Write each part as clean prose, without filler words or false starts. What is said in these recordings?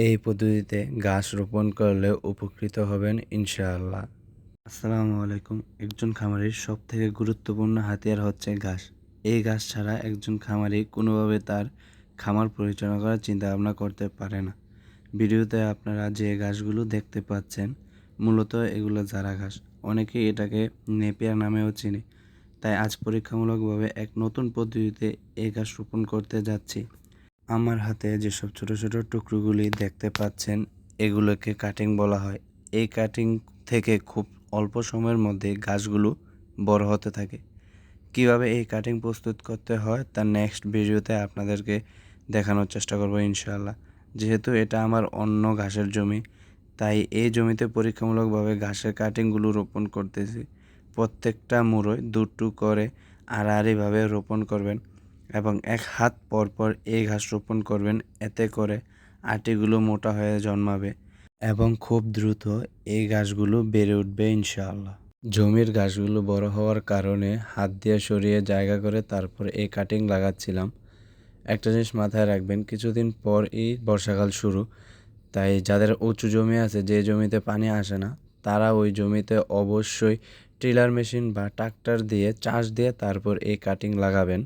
এই পদ্ধতিতে গাছ রোপণ করলে উপকৃত হবেন ইনশাআল্লাহ। আসসালামু আলাইকুম। একজন খামারির সবথেকে গুরুত্বপূর্ণ হাতিয়ার হচ্ছে ঘাস। এই ঘাস ছাড়া একজন খামারি কোনোভাবে তার খামার পরিচালনা করার চিন্তাভাবনা করতে পারে না। ভিডিওতে আপনারা যে ঘাসগুলো দেখতে পাচ্ছেন, মূলত এগুলো জারা ঘাস। অনেকেই এটাকে নেপিয়ার নামেও চিনে। তাই আজ পরীক্ষামূলকভাবে এক নতুন পদ্ধতিতে এই ঘাস রোপণ করতে যাচ্ছি। আমার হাতে যেসব ছোট ছোট টুকরোগুলি দেখতে পাচ্ছেন, এগুলোকে কাটিং বলা হয়। এই কাটিং থেকে খুব অল্প সময়ের মধ্যে গাছগুলো বড় হতে থাকে। কিভাবে এই কাটিং প্রস্তুত করতে হয় তার নেক্সট ভিডিওতে আপনাদেরকে দেখানোর চেষ্টা করব ইনশাআল্লাহ। যেহেতু এটা আমার অন্য ঘাসের জমি, তাই এই জমিতে পরীক্ষামূলকভাবে ঘাসের কাটিংগুলো রোপণ করতেছি। প্রত্যেকটা মুড়োয় দুটো করে আড়াআড়িভাবে রোপণ করবেন এবং 1 হাত পর পর এই ঘাস রোপণ করবেন। এতে করে আটিগুলো মোটা হয়ে জন্মাবে এবং খুব দ্রুত এই ঘাসগুলো বেড়ে উঠবে ইনশাআল্লাহ। জমির ঘাসগুলো বড় হওয়ার কারণে হাত দিয়ে সরিয়ে জায়গা করে তারপর এই কাটিং লাগাচ্ছিলাম। একটা জিনিস মাথায় রাখবেন, কিছুদিন পরই বর্ষাকাল শুরু। তাই যাদের উঁচু জমি আছে, যে জমিতে পানি আসে না, তারা ওই জমিতে অবশ্যই ট্রিলার মেশিন বা ট্রাক্টর দিয়ে চাষ দিয়ে তারপর এই কাটিং লাগাবেন।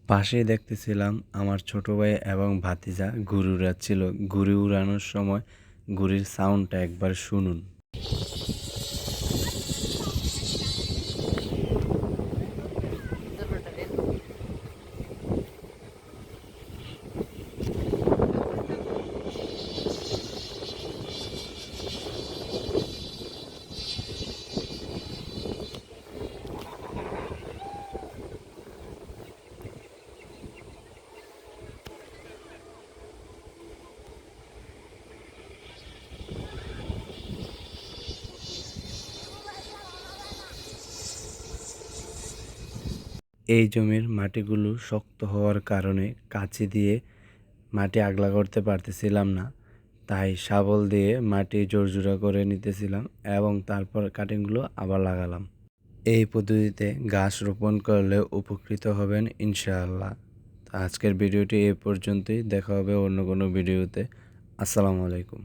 পাশেই দেখতেছিলাম আমার ছোট ভাই এবং ভাতিজা ঘুড়ি উড়াচ্ছিল। ঘুড়ি উড়ানোর সময় ঘুড়ির সাউন্ডটা একবার শুনুন। এই জমির মাটিগুলো শক্ত হওয়ার কারণে কাঁচি দিয়ে মাটি আগলা করতে পারতেছিলাম না। তাই শাবল দিয়ে মাটি জোরজোড়া করে নিতেছিলাম এবং তারপর কাটিংগুলো আবার লাগালাম। এই পদ্ধতিতে গাছ রোপণ করলে উপকৃত হবেন ইনশাআল্লাহ। আজকের ভিডিওটি এই পর্যন্তই। দেখা হবে অন্য কোনো ভিডিওতে। আসসালামু আলাইকুম।